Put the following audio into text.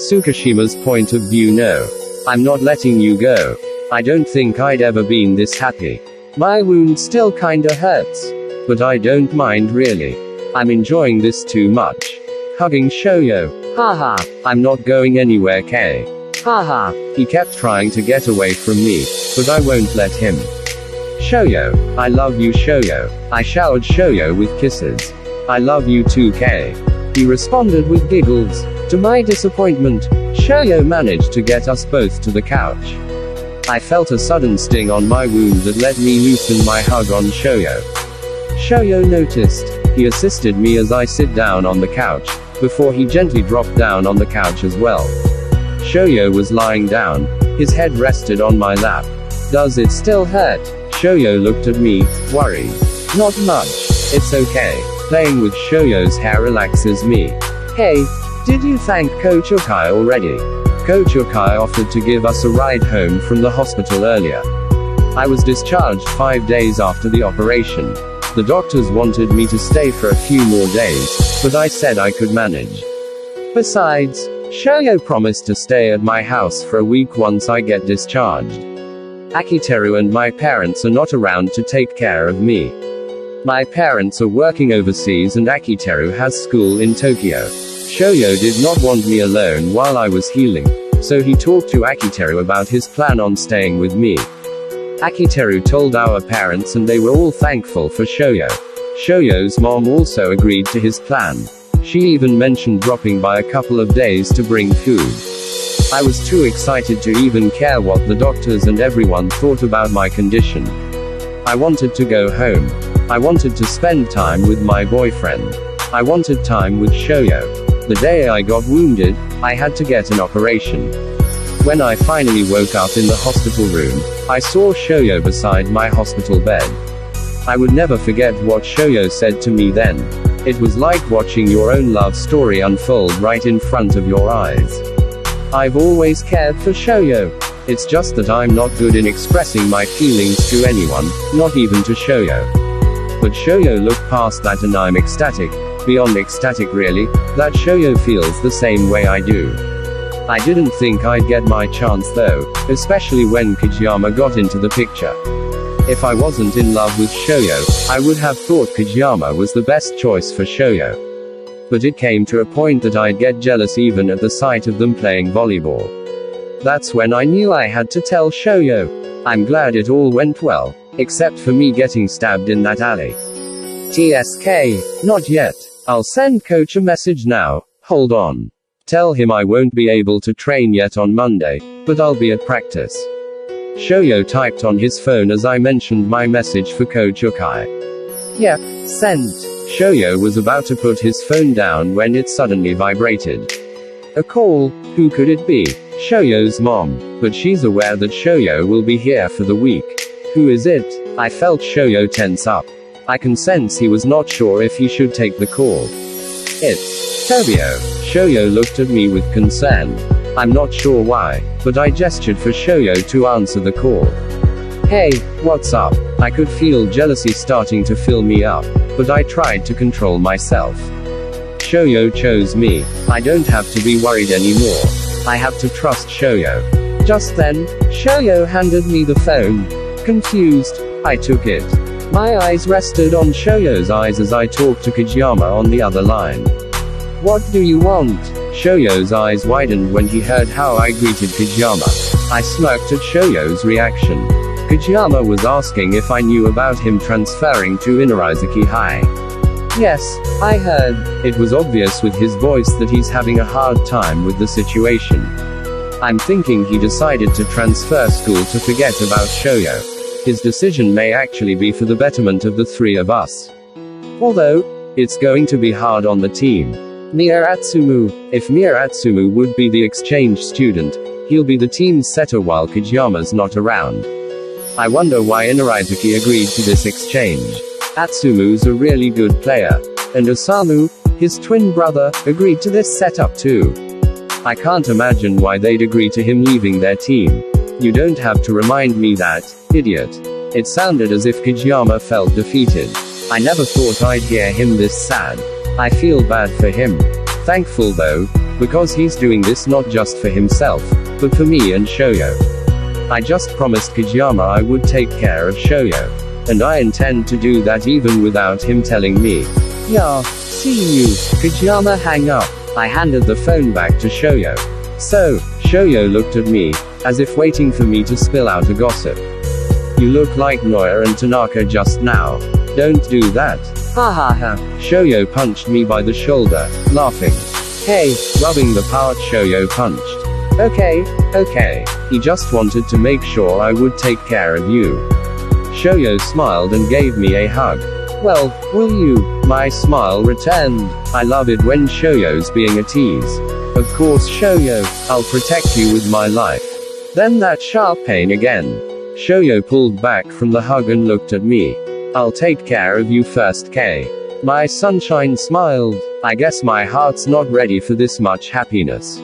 Tsukishima's point of view. No. I'm not letting you go. I don't think I'd ever been this happy. My wound still kinda hurts. But I don't mind really. I'm enjoying this too much. Hugging Shoyo. Haha. I'm not going anywhere, K. Haha. He kept trying to get away from me, but I won't let him. Shoyo. I love you, Shoyo. I showered Shoyo with kisses. I love you too, K. He responded with giggles. To my disappointment, Shoyo managed to get us both to the couch. I felt a sudden sting on my wound that let me loosen my hug on Shoyo. Shoyo noticed. He assisted me as I sit down on the couch, before he gently dropped down on the couch as well. Shoyo was lying down. His head rested on my lap. Does it still hurt? Shoyo looked at me, worried. Not much. It's okay. Playing with Shoyo's hair relaxes me. Hey, did you thank Coach Ukai already? Coach Ukai offered to give us a ride home from the hospital earlier. I was discharged 5 days after the operation. The doctors wanted me to stay for a few more days, but I said I could manage. Besides, Shoyo promised to stay at my house for a week once I get discharged. Akiteru and my parents are not around to take care of me. My parents are working overseas and Akiteru has school in Tokyo. Shoyo did not want me alone while I was healing, so he talked to Akiteru about his plan on staying with me. Akiteru told our parents and they were all thankful for Shoyo. Shoyo's mom also agreed to his plan. She even mentioned dropping by a couple of days to bring food. I was too excited to even care what the doctors and everyone thought about my condition. I wanted to go home. I wanted to spend time with my boyfriend. I wanted time with Shoyo. The day I got wounded, I had to get an operation. When I finally woke up in the hospital room, I saw Shoyo beside my hospital bed. I would never forget what Shoyo said to me then. It was like watching your own love story unfold right in front of your eyes. I've always cared for Shoyo. It's just that I'm not good in expressing my feelings to anyone, not even to Shoyo. But Shoyo looked past that and I'm ecstatic, beyond ecstatic really, that Shoyo feels the same way I do. I didn't think I'd get my chance though, especially when Kageyama got into the picture. If I wasn't in love with Shoyo, I would have thought Kageyama was the best choice for Shoyo. But it came to a point that I'd get jealous even at the sight of them playing volleyball. That's when I knew I had to tell Shoyo. I'm glad it all went well, except for me getting stabbed in that alley. TSK, not yet. I'll send coach a message now, hold on. Tell him I won't be able to train yet on Monday, but I'll be at practice. Shoyo typed on his phone as I mentioned my message for Coach Ukai. Yep, sent. Shoyo was about to put his phone down when it suddenly vibrated. A call. Who could it be? Shoyo's mom. But she's aware that Shoyo will be here for the week. Who is it? I felt Shoyo tense up. I can sense he was not sure if he should take the call. It's Tobio. Shoyo looked at me with concern. I'm not sure why, but I gestured for Shoyo to answer the call. Hey, what's up? I could feel jealousy starting to fill me up, but I tried to control myself. Shoyo chose me. I don't have to be worried anymore. I have to trust Shoyo. Just then, Shoyo handed me the phone. Confused, I took it. My eyes rested on Shoyo's eyes as I talked to Kageyama on the other line. What do you want? Shoyo's eyes widened when he heard how I greeted Kageyama. I smirked at Shoyo's reaction. Kageyama was asking if I knew about him transferring to Inarizaki High. Yes, I heard. It was obvious with his voice that he's having a hard time with the situation. I'm thinking he decided to transfer school to forget about Shoyo. His decision may actually be for the betterment of the three of us. Although, it's going to be hard on the team. Atsumu. If Atsumu would be the exchange student, he'll be the team's setter while Kageyama's not around. I wonder why Inarizaki agreed to this exchange. Atsumu's a really good player. And Osamu, his twin brother, agreed to this setup too. I can't imagine why they'd agree to him leaving their team. You don't have to remind me that, idiot. It sounded as if Kageyama felt defeated. I never thought I'd hear him this sad. I feel bad for him. Thankful though, Because he's doing this not just for himself, but for me and Shoyo. I just promised Kageyama I would take care of Shoyo. And I intend to do that even without him telling me. Yeah, see you. Kageyama hang up. I handed the phone back to Shoyo. So, Shoyo looked at me, as if waiting for me to spill out a gossip. You look like Noya and Tanaka just now. Don't do that. Ha ha ha. Shoyo punched me by the shoulder, laughing. Hey, rubbing the part Shoyo punched. Okay. He just wanted to make sure I would take care of you. Shoyo smiled and gave me a hug. Well, will you? My smile returned. I love it when Shoyo's being a tease. Of course Shoyo, I'll protect you with my life. Then that sharp pain again. Shoyo pulled back from the hug and looked at me. I'll take care of you first, K. My sunshine smiled. I guess my heart's not ready for this much happiness.